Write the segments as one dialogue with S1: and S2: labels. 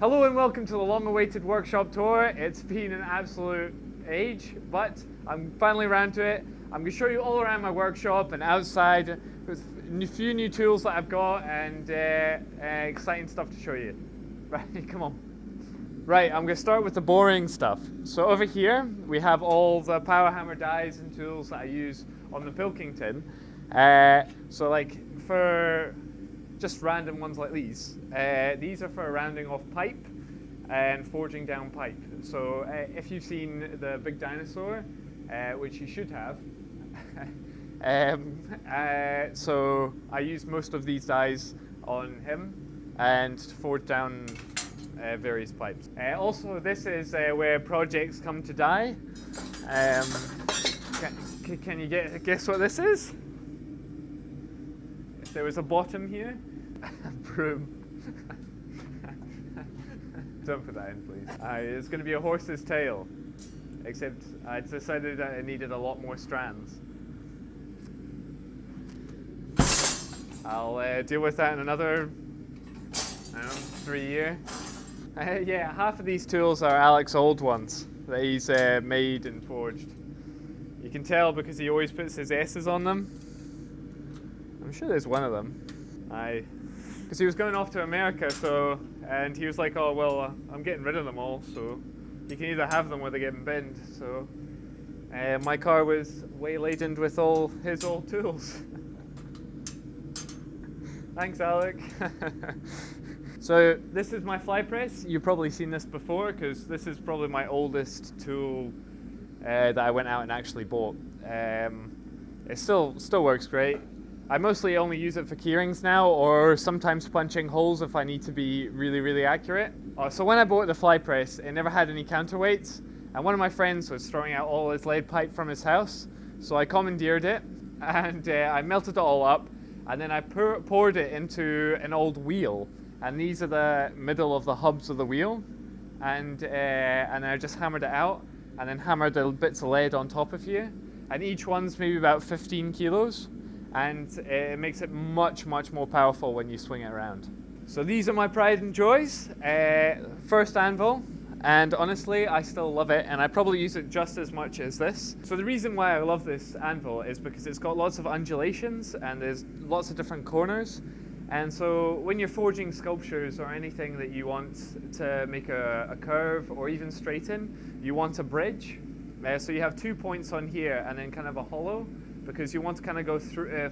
S1: Hello and welcome to the long-awaited workshop tour. It's been an absolute age, but I'm finally around to it. I'm going to show you all around my workshop and outside with a few new tools that I've got and exciting stuff to show you. Right, come on. Right, I'm going to start with the boring stuff. So over here we have all the Powerhammer dies and tools that I use on the Pilkington. So like for just random ones like these are for rounding off pipe and forging down pipe. So if you've seen the big dinosaur, which you should have, so I use most of these dies on him and to forge down various pipes. Also, this is where projects come to die. Can you guess what this is? If there was a bottom here, broom. Don't put that in, please. It's going to be a horse's tail, except I decided that it needed a lot more strands. I'll deal with that in another, 3 years. Yeah, half of these tools are Alex's old ones that he's made and forged. You can tell because he always puts his S's on them. I'm sure there's one of them. Because he was going off to America, and he was like, oh, well, I'm getting rid of them all, so you can either have them or they get bent. So my car was wayladen with all his old tools. Thanks, Alec. So this is my fly press. You've probably seen this before, because this is probably my oldest tool that I went out and actually bought. It still works great. I mostly only use it for keyrings now, or sometimes punching holes if I need to be really, really accurate. So when I bought the fly press, it never had any counterweights, and one of my friends was throwing out all his lead pipe from his house, so I commandeered it, and I melted it all up, and then I poured it into an old wheel, and these are the middle of the hubs of the wheel, and I just hammered it out, and then hammered the bits of lead on top of here, and each one's maybe about 15 kilos. And it makes it much, much more powerful when you swing it around. So these are my pride and joys. First anvil, and honestly, I still love it, and I probably use it just as much as this. So the reason why I love this anvil is because it's got lots of undulations, and there's lots of different corners. And so when you're forging sculptures or anything that you want to make a curve or even straighten, you want a bridge. So you have 2 points on here and then kind of a hollow, because you want to kind of go through,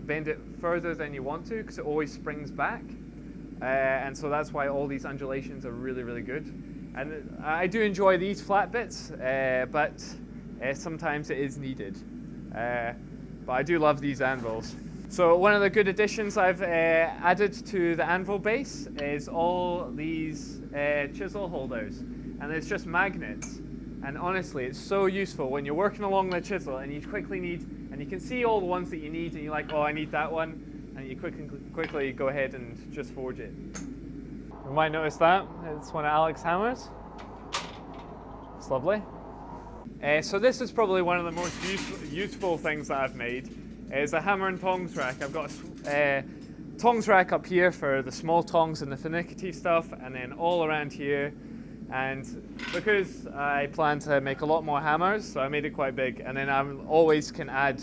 S1: bend it further than you want to, because it always springs back. And so that's why all these undulations are really, really good. And I do enjoy these flat bits, but sometimes it is needed. But I do love these anvils. So one of the good additions I've added to the anvil base is all these chisel holders. And it's just magnets. And honestly, it's so useful when you're working along the chisel and you quickly need, and you can see all the ones that you need, and you're like, oh, I need that one, and you quickly go ahead and just forge it. You might notice that. It's one of Alex's hammers. It's lovely. So this is probably one of the most useful things that I've made, is a hammer and tongs rack. I've got a tongs rack up here for the small tongs and the finicky stuff, and then all around here. And because I plan to make a lot more hammers, so I made it quite big, and then I always can add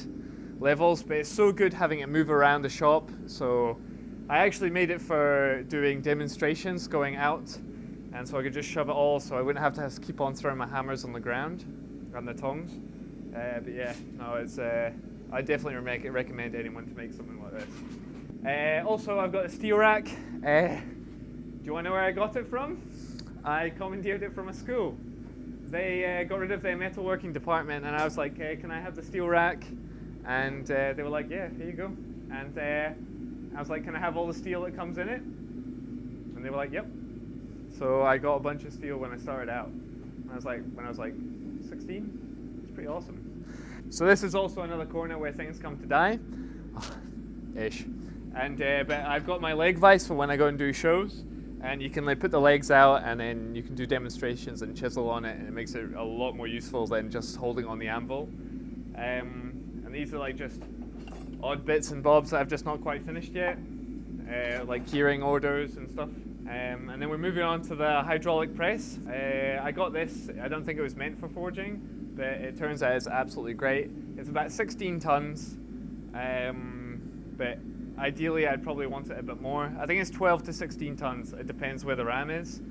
S1: levels, but it's so good having it move around the shop. So I actually made it for doing demonstrations going out, and so I could just shove it all, so I wouldn't have to keep on throwing my hammers on the ground and the tongs. But yeah, no, it's I definitely recommend anyone to make something like this. Also, I've got a steel rack. Do you want to know where I got it from? I commandeered it from a school. They got rid of their metalworking department, and I was like, can I have the steel rack? And they were like, yeah, here you go. And I was like, can I have all the steel that comes in it? And they were like, yep. So I got a bunch of steel when I started out. When I was like 16. It's pretty awesome. So this is also another corner where things come to die. Ish. And but I've got my leg vise for when I go and do shows. And you can put the legs out, and then you can do demonstrations and chisel on it, and it makes it a lot more useful than just holding on the anvil. And these are like just odd bits and bobs that I've just not quite finished yet, like keyring orders and stuff. And then we're moving on to the hydraulic press. I got this, I don't think it was meant for forging, but it turns out it's absolutely great. It's about 16 tons, but ideally I'd probably want it a bit more. I think it's 12 to 16 tons, it depends where the ram is.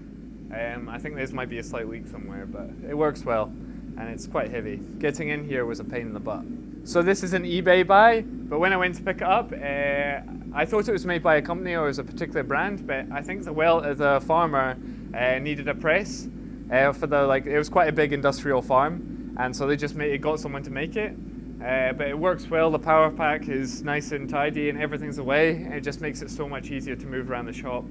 S1: I think this might be a slight leak somewhere, but it works well, and it's quite heavy. Getting in here was a pain in the butt. So this is an eBay buy, but when I went to pick it up, I thought it was made by a company or it was a particular brand, but I think the farmer needed a press for it was quite a big industrial farm, and so they just got someone to make it. But it works well, the power pack is nice and tidy and everything's away, and it just makes it so much easier to move around the shop.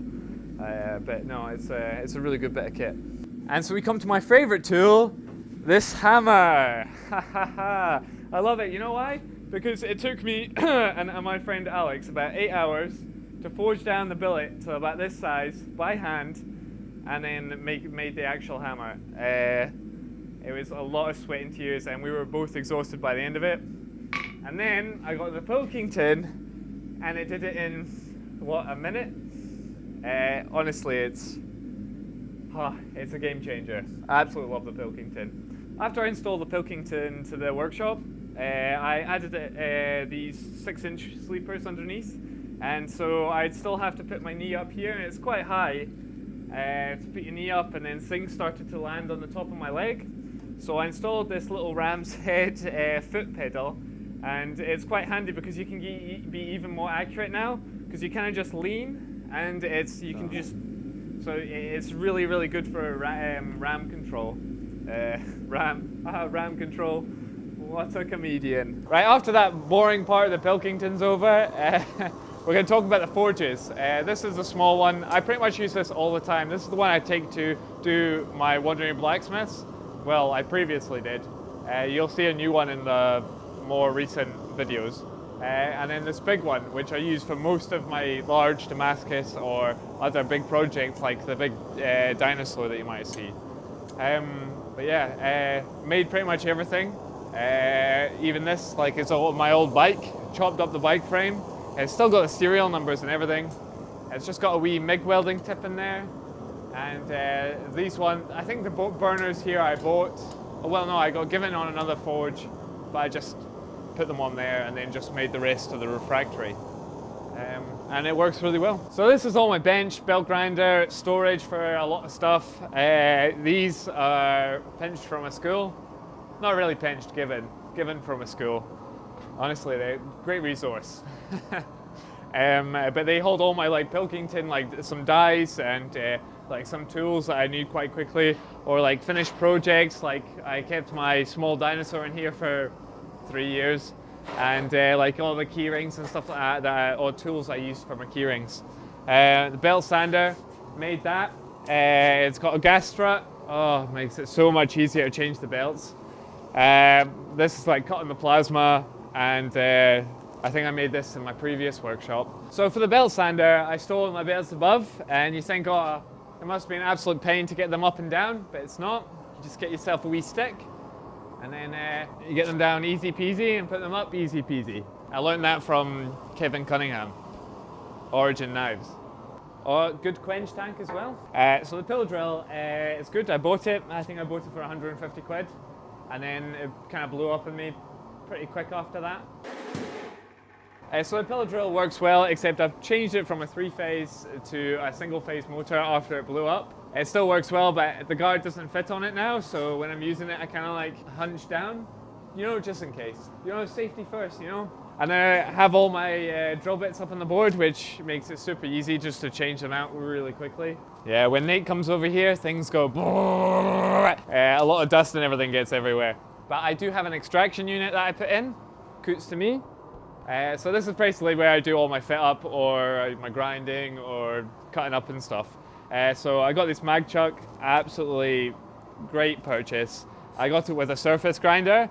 S1: But no, it's a really good bit of kit. And so we come to my favorite tool, this hammer. I love it. You know why? Because it took me and my friend Alex about 8 hours to forge down the billet to about this size by hand, and then made the actual hammer. It was a lot of sweat and tears, and we were both exhausted by the end of it. And then I got the Pilkington, and it did it in, what, a minute? Honestly, it's a game changer. I absolutely love the Pilkington. After I installed the Pilkington to the workshop, I added these 6-inch sleepers underneath, and so I'd still have to put my knee up here, and it's quite high to put your knee up, and then things started to land on the top of my leg. So I installed this little ram's head foot pedal, and it's quite handy because you can be even more accurate now, because you kind of just lean, and it's really, really good for ram control. Ram control. What a comedian. Right, after that boring part of the Pilkington's over, we're going to talk about the forges. This is a small one. I pretty much use this all the time. This is the one I take to do my wandering blacksmiths. Well, I previously did. You'll see a new one in the more recent videos. And then this big one, which I use for most of my large Damascus or other big projects like the big dinosaur that you might see. But yeah, made pretty much everything. Even this, like, it's my old bike, chopped up the bike frame. It's still got the serial numbers and everything. It's just got a wee MIG welding tip in there. And these ones, I think the boat burners here I bought, well no, I got given on another forge, but I just put them on there and then just made the rest of the refractory. And it works really well. So this is all my bench, belt grinder, storage for a lot of stuff. These are pinched from a school. Not really pinched, given from a school. Honestly, they're a great resource. But they hold all my Pilkington, some dies and some tools that I need quite quickly, or finished projects. I kept my small dinosaur in here for 3 years, and all the key rings and stuff like that, or tools I used for my key rings. The belt sander, made that. It's got a gas strut. Oh, it makes it so much easier to change the belts. This is cutting the plasma, and I think I made this in my previous workshop. So for the belt sander, I stole my belts above, and you think, oh, it must be an absolute pain to get them up and down, but it's not. You just get yourself a wee stick, and then you get them down easy peasy and put them up easy peasy. I learned that from Kevin Cunningham, Origin Knives. Oh, good quench tank as well. So the pillow drill, it's good. I bought it. I think I bought it for 150 quid. And then it kind of blew up on me pretty quick after that. So the pillow drill works well, except I've changed it from a 3-phase to a single-phase motor after it blew up. It still works well, but the guard doesn't fit on it now, so when I'm using it, I kind of hunch down, just in case. Safety first, And then I have all my drill bits up on the board, which makes it super easy just to change them out really quickly. Yeah, when Nate comes over here, things go a lot of dust and everything gets everywhere. But I do have an extraction unit that I put in, coots to me. So this is basically where I do all my fit up or my grinding or cutting up and stuff. So I got this mag chuck, absolutely great purchase. I got it with a surface grinder,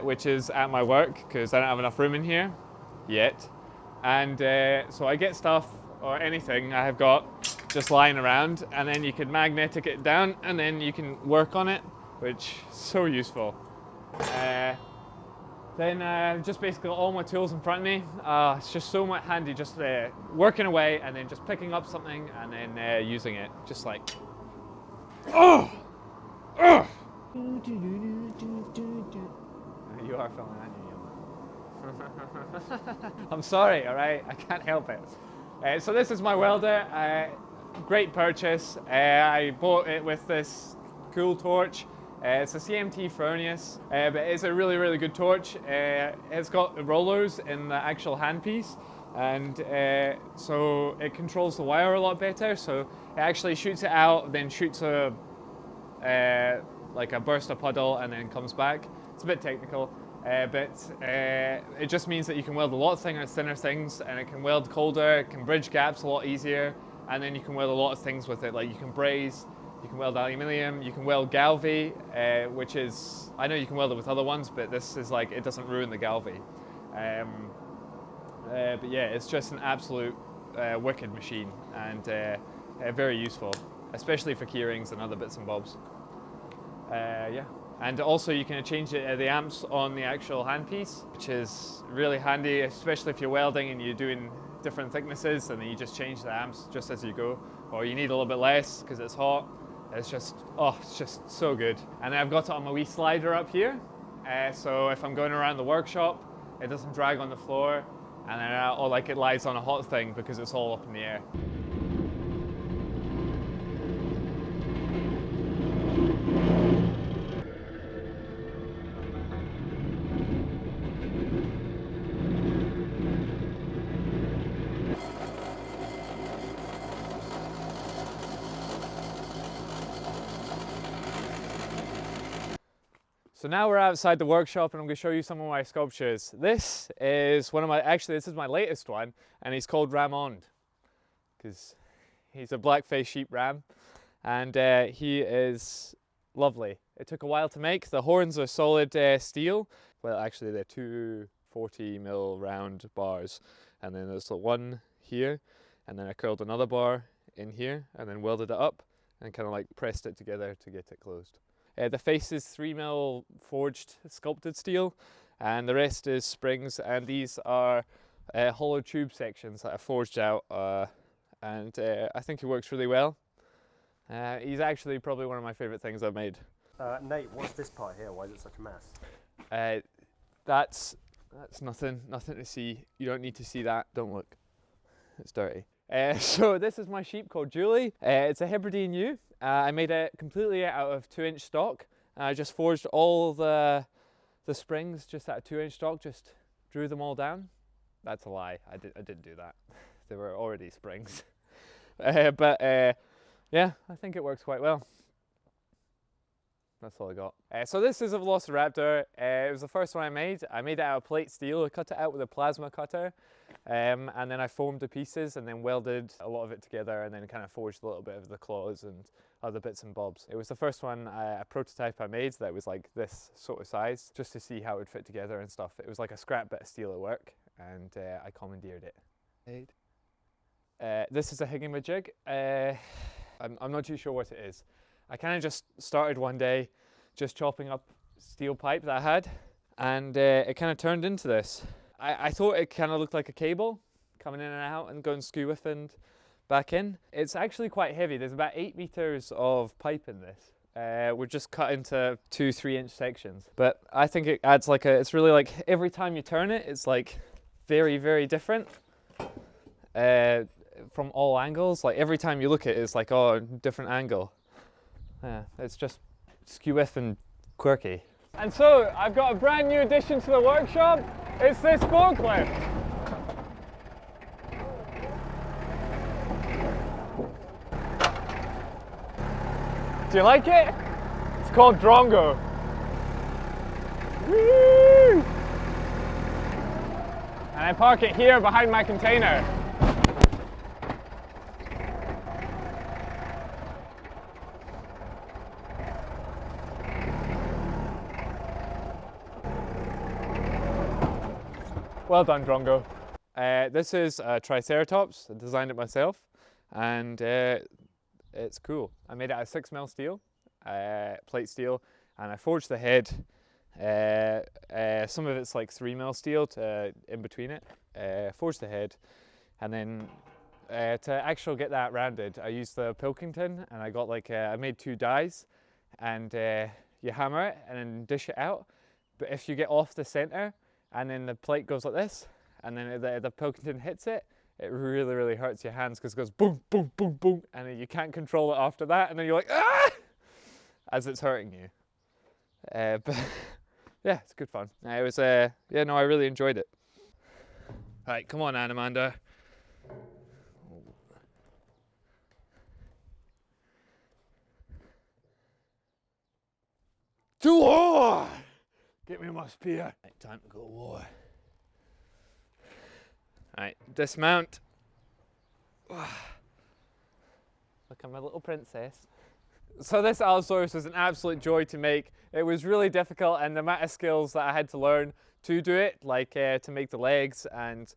S1: which is at my work because I don't have enough room in here yet. And so I get stuff or anything I have got just lying around, and then you can magnetic it down and then you can work on it, which is so useful. Then just basically all my tools in front of me. It's just so much handy, just working away and then just picking up something and then using it, just like, oh! Oh! You are filming, aren't you? I'm sorry, all right? I can't help it. So this is my welder. Great purchase. I bought it with this cool torch. It's a CMT Fronius, but it's a really, really good torch. It's got rollers in the actual handpiece, and so it controls the wire a lot better. So it actually shoots it out, then shoots a like a burst of puddle, and then comes back. It's a bit technical, but it just means that you can weld a lot of thinner things, and it can weld colder, it can bridge gaps a lot easier, and then you can weld a lot of things with it, like you can braze. You can weld aluminium, you can weld galvi, which is, I know you can weld it with other ones, but this is like, it doesn't ruin the galvi. But yeah, it's just an absolute wicked machine, and very useful, especially for keyrings and other bits and bobs. Yeah, and also you can change the amps on the actual handpiece, which is really handy, especially if you're welding and you're doing different thicknesses, and then you just change the amps just as you go, or you need a little bit less because it's hot. It's just, oh, it's just so good. And then I've got it on my wee slider up here, so if I'm going around the workshop, it doesn't drag on the floor, and then or like it lies on a hot thing because it's all up in the air. So now we're outside the workshop and I'm going to show you some of my sculptures. This is one of my, actually this is my latest one, and he's called Ramond because he's a black-faced sheep ram, and he is lovely. It took a while to make. The horns are solid steel. Well, actually they're 240mm round bars, and then there's one here, and then I curled another bar in here and then welded it up and kind of like pressed it together to get it closed. The face is 3mm forged sculpted steel, and the rest is springs, and these are hollow tube sections that I forged out, and I think it works really well. He's actually probably one of my favourite things I've made.
S2: Nate, what's this part here? Why is it such a mess?
S1: That's nothing to see. You don't need to see that. Don't look. It's dirty. So this is my sheep called Julie. It's a Hebridean ewe. I made it completely out of 2-inch stock. I just forged all the springs just out of 2-inch stock, just drew them all down. That's a lie, I didn't do that. They were already springs. But yeah, I think it works quite well. That's all I got. So this is a Velociraptor. It was the first one I made. I made it out of plate steel. I cut it out with a plasma cutter, and then I foamed the pieces and then welded a lot of it together, and then kind of forged a little bit of the claws and other bits and bobs. It was the first one, a prototype I made that was like this sort of size, just to see how it would fit together and stuff. It was like a scrap bit of steel at work, and I commandeered it. This is a hingamajig. I'm not too sure what it is. I kind of just started one day just chopping up steel pipe that I had, and it kind of turned into this. I thought it kind of looked like a cable coming in and out and going skew with and back in. It's actually quite heavy. There's about 8 meters of pipe in this. We're just cut into 2-3-inch sections, but I think it adds like it's really like every time you turn it, it's like very, very different from all angles. Like every time you look at it, it's like, oh, different angle. Yeah, it's just skew-with and quirky. And so, I've got a brand new addition to the workshop. It's this forklift. Do you like it? It's called Drongo. Woo! And I park it here behind my container. Well done, Drongo. This is a Triceratops. I designed it myself, and it's cool. I made it out of 6mm steel, plate steel, and I forged the head Some of it's like 3mm steel to in between it, forge the head, and then to actually get that rounded, I used the Pilkington, and I got like I made 2 dies, and you hammer it and then dish it out. But if you get off the center, and then the plate goes like this, and then the Pilkington hits it, it really, really hurts your hands because it goes boom, boom, boom, boom, and then you can't control it after that, and then you're like, ah! As it's hurting you. But yeah, it's good fun. It was, yeah, no, I really enjoyed it. All right, come on, Amanda. To war! Get me my spear. Right, time to go to war. Alright, dismount. Look at my little princess. So this Allosaurus was an absolute joy to make. It was really difficult, and the amount of skills that I had to learn to do it, like to make the legs and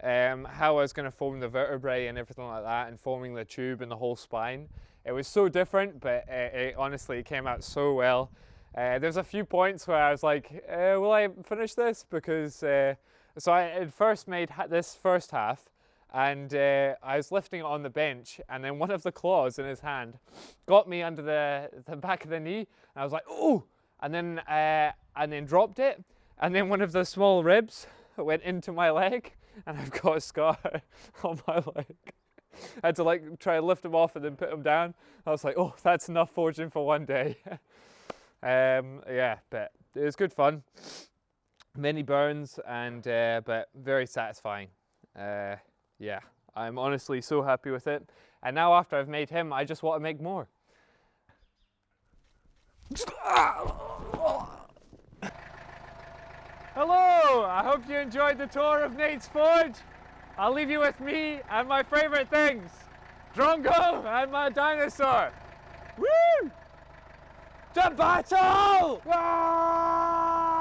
S1: how I was going to form the vertebrae and everything like that, and forming the tube and the whole spine. It was so different, but honestly, it came out so well. There's a few points where I was like, will I finish this? Because, so I had first made this first half, and I was lifting it on the bench, and then one of the claws in his hand got me under the back of the knee, and I was like, oh! And then dropped it, and then one of the small ribs went into my leg, and I've got a scar on my leg. I had to like try to lift him off and then put him down. I was like, oh, that's enough forging for one day. Yeah, but it was good fun. Many burns, and but very satisfying. Yeah, I'm honestly so happy with it. And now after I've made him, I just want to make more. Hello, I hope you enjoyed the tour of Nate's Forge. I'll leave you with me and my favorite things, Drongo and my dinosaur. Woo! To battle! Ah!